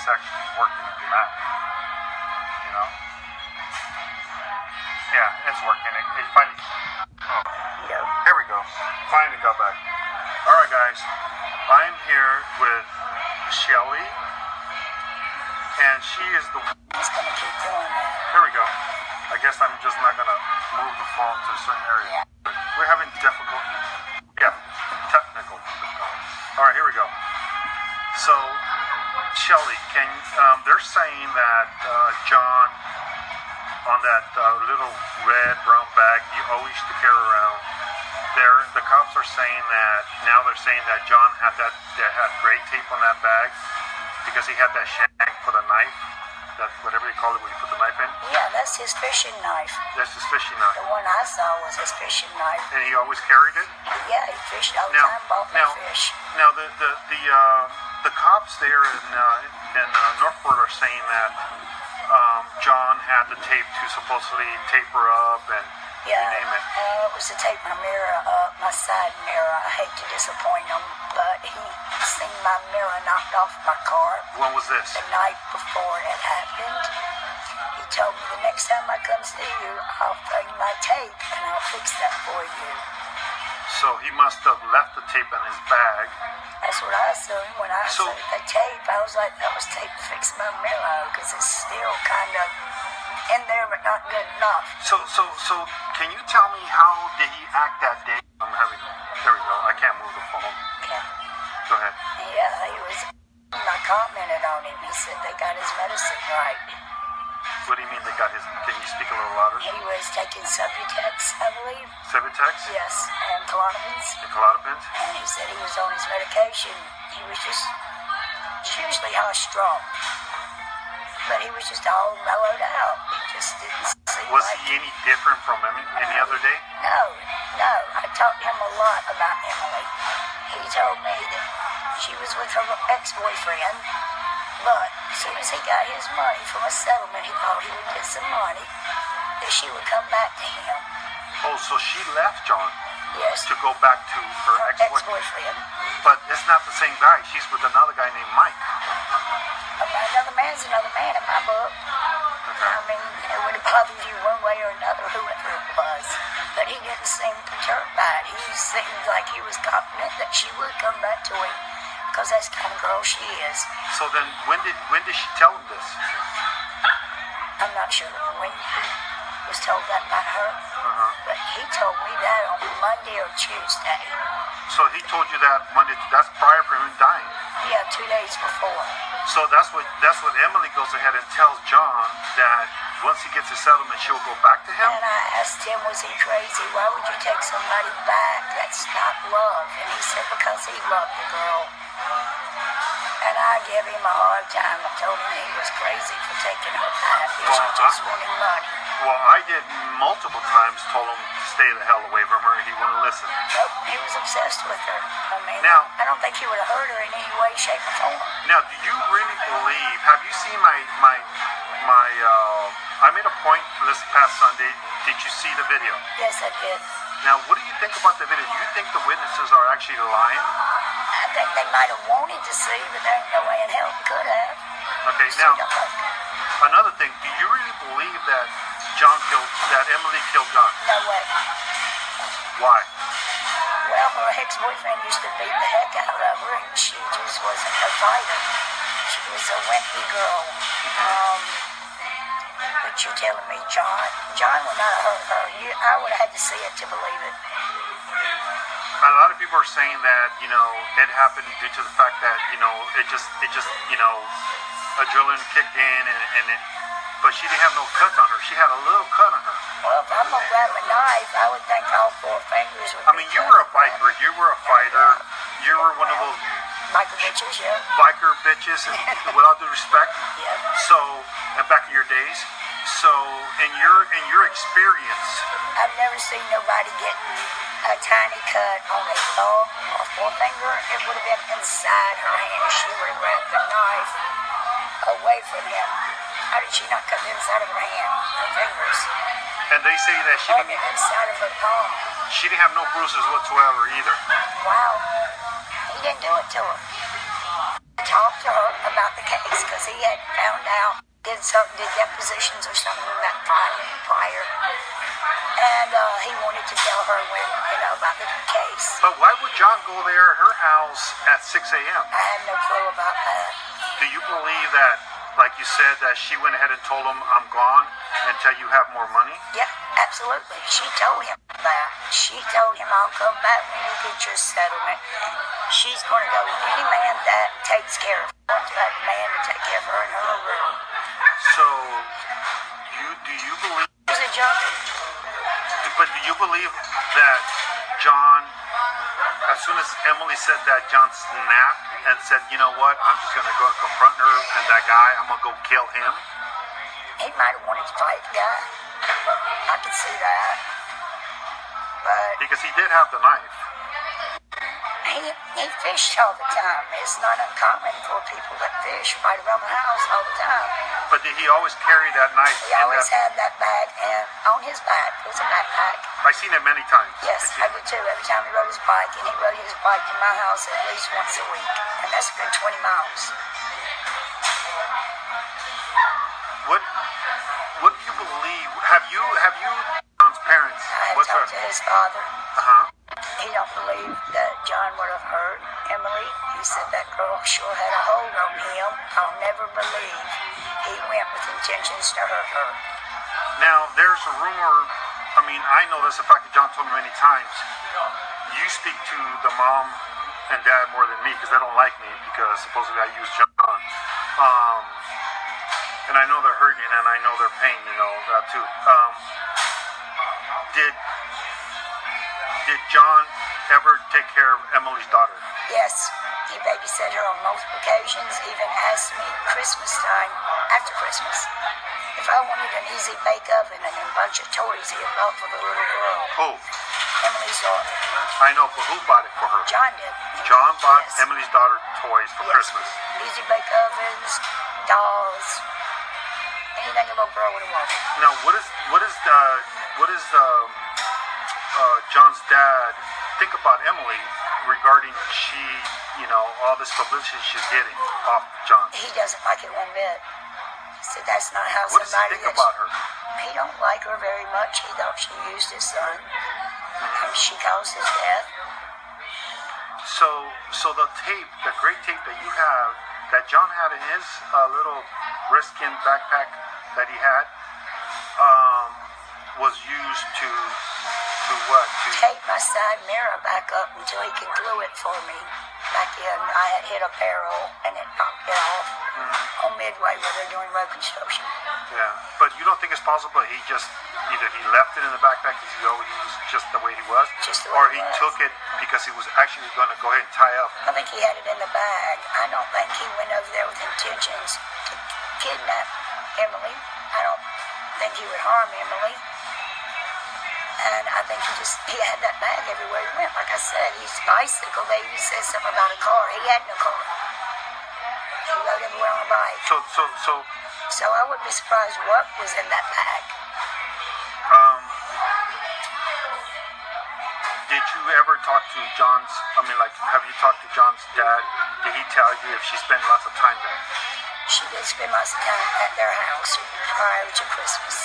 it's actually working in that. You know? Yeah, it's working. It finally... Oh, here we go. Finally got back. Alright guys, I'm here with Shelly, and she is the... It's going to keep doing that. Here we go. I guess I'm just not going to move the phone to a certain area. Yeah. We're having technical difficulties. Alright, here we go. So, Shelly, they're saying that John, on that little red brown bag you always used to carry around, the cops are saying that, now they're saying that John had gray tape on that bag because he had that shank for the knife, that whatever you call it when you put the knife in. Yeah, that's his fishing knife. That's his fishing knife. The one I saw was his fishing knife. And he always carried it? Yeah, he fished all the time, bought me fish. Now, the cops there in Northport are saying that John had the tape to supposedly tape her up and you name it. It was to tape my mirror up, my side mirror. I hate to disappoint him, but he seen my mirror knocked off my car. When was this? The night before it happened. He told me the next time I come see you, I'll bring my tape and I'll fix that for you. So he must have left the tape in his bag. That's what I assumed. When I saw the tape, I was like, that was tape to fix my mirror, because it's still kind of in there, but not good enough. So can you tell me how did he act that day? There we go. I can't move the phone. Okay. Go ahead. Yeah, I commented on him. He said they got his medicine right. What do you mean they got his, can you speak a little louder? He was taking Subutex, I believe. Subutex? Yes, and Klonopins. And Klonopins? And he said he was on his medication. He was just usually high-strung. But he was just all mellowed out. He just didn't seem Was like... he any different from any other day? No. I talked to him a lot about Emily. He told me that she was with her ex-boyfriend, but as soon as he got his money from a settlement, he thought he would get some money, that she would come back to him. Oh, so she left John? Yes. To go back to her ex-boyfriend. But it's not the same guy. She's with another guy named Mike. Another man's another man in my book. Okay. I mean, it would have bothered you one way or another, whoever it was. But he didn't seem perturbed by it. He seemed like he was confident that she would come back to him, because that's the kind of girl she is. So then, when did she tell him this? I'm not sure when he was told that by her, but he told me that on Monday or Tuesday. So he told you that Monday, that's prior for him dying? Yeah, 2 days before. So that's what Emily goes ahead and tells John, that once he gets his settlement, she'll go back to him? And I asked him, was he crazy? Why would you take somebody back? That's not love. And he said, because he loved the girl. And I gave him a hard time. I told him he was crazy for taking her back. He just wanted money. Well, I did multiple times, told him to stay the hell away from her. He wouldn't listen. Nope, he was obsessed with her. I mean, now, I don't think he would have hurt her in any way, shape, or form. Now, do you really believe, have you seen I made a point this past Sunday. Did you see the video? Yes, I did. Now, what do you think about the video? Do you think the witnesses are actually lying? I think they might have wanted to see, but there ain't no way in hell they could have. Okay, now, another thing. Do you really believe that Emily killed John? No way. Why? Well, her ex-boyfriend used to beat the heck out of her, and she just wasn't a fighter. She was a wimpy girl. But you're telling me John would not have hurt her. I would have had to see it to believe it. A lot of people are saying that, it happened due to the fact that, it just adrenaline kicked in but she didn't have no cuts on her. She had a little cut on her. Well, if I'm gonna grab a knife, I would think all 4 fingers would be you were a biker. You were a fighter. You were one of those biker bitches, yeah. Biker bitches, with all due respect. Yeah. So, back in your days. So, in your experience, I've never seen nobody get a tiny cut on a thumb or forefinger. It would have been inside her hand. She would have grabbed the knife away from him. How did she not cut the inside of her hand, her fingers? And they say that she didn't... the inside of her palm. She didn't have no bruises whatsoever either. Wow. He didn't do it to her. I talked to her about the case because because he had found out, did depositions or something that prior. And he wanted to tell her about the case. But why would John go there at her house at 6 a.m.? I have no clue about that. Do you believe that, like you said, that she went ahead and told him, I'm gone until you have more money? Yeah, absolutely. She told him that. She told him, I'll come back when you get your settlement. She's going to go with any man that takes care of her. Want that man to take care of her in her room. So, do you believe... She's a junkie. But do you believe that John, as soon as Emily said that, John snapped and said, you know what, I'm just going to go and confront her and that guy, I'm going to go kill him? He might have wanted to fight the guy. I could see that. But Because he did have the knife. he fished all the time. It's not uncommon for people that fish right around the house all the time. But did he always carry that knife? He always had that bag and on his back. It was a backpack. I've seen it many times. Yes, I did too. Every time he rode his bike, and he rode his bike to my house at least once a week. And that's a good 20 miles. What do you believe? Have you John's parents? I have talked to his father. Uh-huh. He don't believe that John would have hurt Emily. He said that girl sure had a hold on him. I'll never believe he went with intentions to hurt her. Now, there's a rumor, I know this, in fact, that John told me many times, you speak to the mom and dad more than me because they don't like me because supposedly I use John. And I know they're hurting and I know their pain, that too. Did John ever take care of Emily's daughter? Yes, he babysat her on multiple occasions, even asked me Christmas time, after Christmas, if I wanted an easy bake oven and a bunch of toys he had bought for the little girl. Who? Emily's daughter. I know, but who bought it for her? John did. John bought Yes. Emily's daughter toys for Christmas. Easy bake ovens, dolls, anything a little girl would have wanted. Now, what is John's dad think about Emily regarding all this publicity she's getting off John? He doesn't like it one bit. He said that's not how What does he somebody think about her? He don't like her very much. He thought she used his son. And she caused his death. So the tape, the great tape that you have, that John had in his little wristskin backpack that he had, was used to what? Tape my side mirror back up until he could glue it for me. Back in, I had hit a barrel and it knocked it off on Midway where they're doing road construction. Yeah, but you don't think it's possible he just either he left it in the backpack because he was just the way he was, Just the way or he he was. took it because he was actually going to go ahead and tie up? I think he had it in the bag. I don't think he went over there with intentions to kidnap Emily. I don't think he would harm Emily. And I think he had that bag everywhere he went. Like I said, his bicycle, they even said something about a car. He had no car. He rode everywhere on a bike. So I wouldn't be surprised what was in that bag. did you ever talk to John's, have you talked to John's dad? Did he tell you if she spent lots of time there? She did spend lots of time at their house prior to Christmas.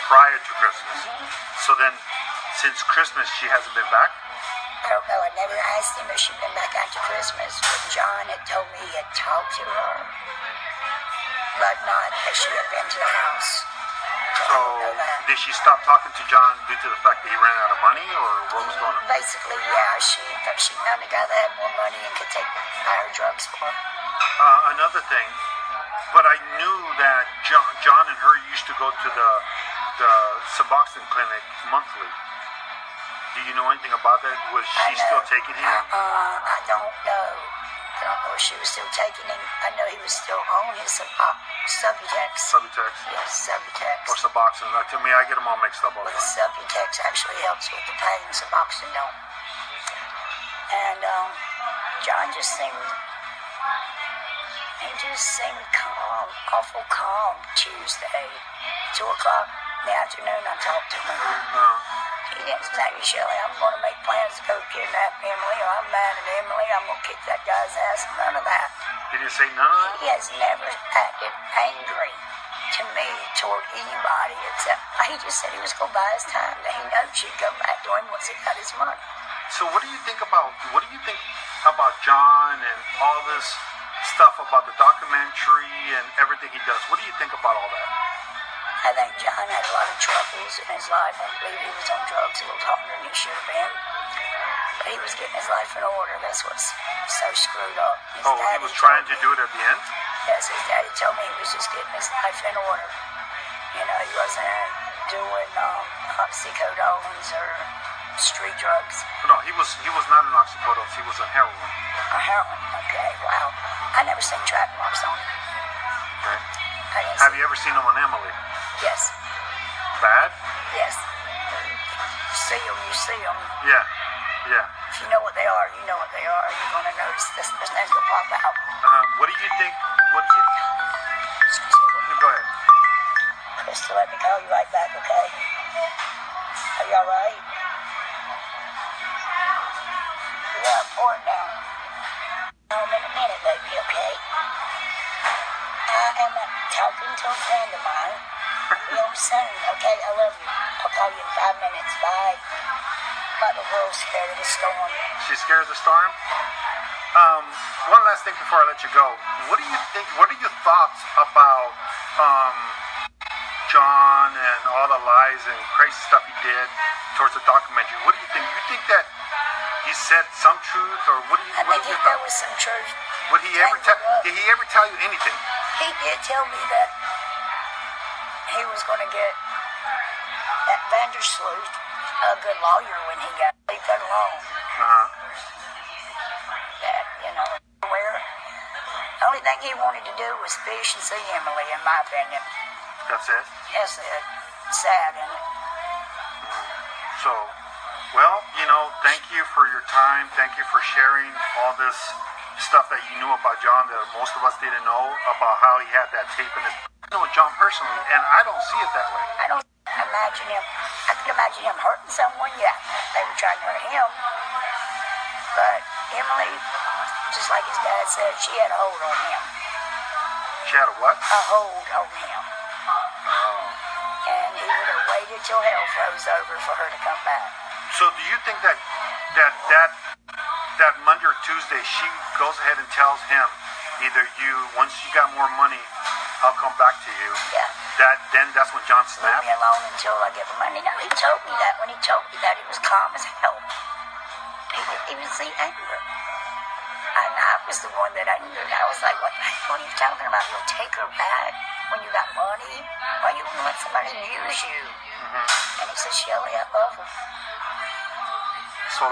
Prior to Christmas. So then, since Christmas, she hasn't been back? I don't know. I never asked him if she'd been back after Christmas, but John had told me he had talked to her, but not that she had been to the house. So, did she stop talking to John due to the fact that he ran out of money, or what was going on? Basically, yeah. She found a guy that had more money and could buy her drugs for her. Another thing, but I knew that John and her used to go to the Suboxone clinic monthly. Do you know anything about that? Was she still taking him? I don't know. I don't know if she was still taking him. I know he was still on his Subutex. Subutex? Yes, Subutex. Or Suboxone. To me, I get them all mixed up all the But time. Subutex actually helps with the pain. Suboxone don't. And John just seemed calm, awful calm Tuesday. 2 o'clock in the afternoon, I talked to him. He didn't say, Shelley, I'm going to make plans to go kidnap Emily, or I'm mad at Emily, I'm going to kick that guy's ass. None of that. He didn't say none of that? He has never acted angry to me toward anybody except he just said he was going to buy his time, that he knows she'd come back to him once he got his money. So what do you think about John and all this stuff about the documentary and everything he does? What do you think about all that? I think John had a lot of troubles in his life. I believe he was on drugs a little harder than he should have been. But he was getting his life in order. That's what's so screwed up. He was trying to do it at the end? Yes, his daddy told me he was just getting his life in order. You know, he wasn't doing oxycodones or street drugs. No, he was not an oxycodone. He was on heroin. A heroin? Okay, wow. I never seen track marks on him. Okay. Have you ever seen him on Emily? Yes. Bad? Yes. You see them. Yeah. Yeah. If you know what they are, you know what they are. You're going to notice this. There's things that pop out. What do you think? Excuse me. Go ahead. Crystal, let me call you right back, okay? Are you alright? Yeah, pour it down. In a minute, baby, okay? I am talking to a friend of mine. Real soon, okay? I love you. I'll call you in 5 minutes. Bye. My little girl's scared of the storm. She's scared of the storm? One last thing before I let you go. What do you think? What are your thoughts about John and all the lies and crazy stuff he did towards the documentary? What do you think? You think that he said some truth, or what do you? I think there was some truth. Did he ever tell you anything? He did tell me that he was going to get that Vandersloot a good lawyer when he got leave that alone. That, you know, where the only thing he wanted to do was fish and see Emily, in my opinion. That's it? That's it. Sad, isn't it? So, well, thank you for your time. Thank you for sharing all this stuff that you knew about John that most of us didn't know, about how he had that tape in his... I know John personally, and I don't see it that way. I don't imagine him. I could imagine him hurting someone, yeah. They were trying to hurt him. But Emily, just like his dad said, she had a hold on him. She had a what? A hold on him. And he would have waited till hell froze over for her to come back. So do you think that Monday or Tuesday she goes ahead and tells him, either once you got more money, I'll come back to you? Yeah. That's when John snapped? Leave me alone until I get my money. No, he told me that. When he told me that, he was calm as hell. He didn't even see anger. And I was the one that angered. I was like, what are you talking about? You'll take her back when you got money? Why you wouldn't let somebody use you? And he said, Shelly, I love her. So